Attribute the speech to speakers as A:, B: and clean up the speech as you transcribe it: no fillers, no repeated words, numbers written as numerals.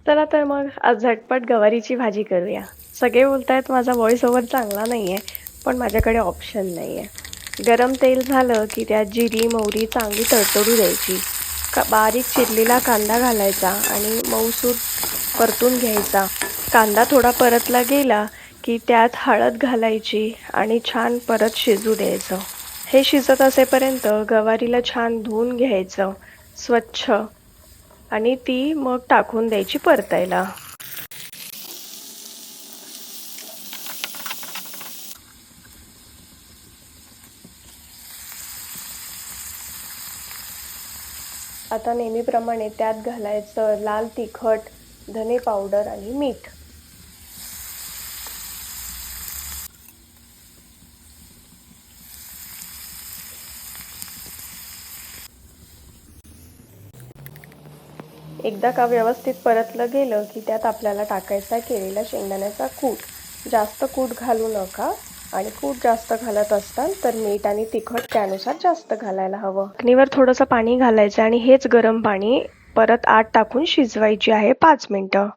A: चला तर मग आज झटपट गवारीची भाजी करूया. सगळे बोलतायत माझा व्हॉइस ओव्हर चांगला नाहीये, पण माझ्याकडे ऑप्शन नाहीये. गरम तेल झालं की त्यात जिरी, मोहरी चांगली तडतडू द्यायची. बारीक चिरलेला कांदा घालायचा आणि मऊसूत परतून घ्यायचा. कांदा थोडा परतला गेला की त्यात हळद घालायची आणि छान परत शिजू द्यायचं. हे शिजत असेपर्यंत गवारीला छान धुवून घ्यायचं स्वच्छ आणि ती मग टाकून द्यायची परतायला. आता नेहमीप्रमाणे त्यात घालायचं लाल तिखट, धने पावडर आणि मीठ. एकदा का व्यवस्थित परतलं गेलं की त्यात आपल्याला टाकायचा केलेला शेंगदाण्याचा कूट. जास्त कूट घालू नका आणि कूट जास्त घालत असताल तर मीठ आणि तिखट त्यानुसार जास्त घालायला हवं. अग्नीवर थोडंसं पाणी घालायचं आणि हेच गरम पाणी परत आत टाकून शिजवायची आहे 5 मिनिटं.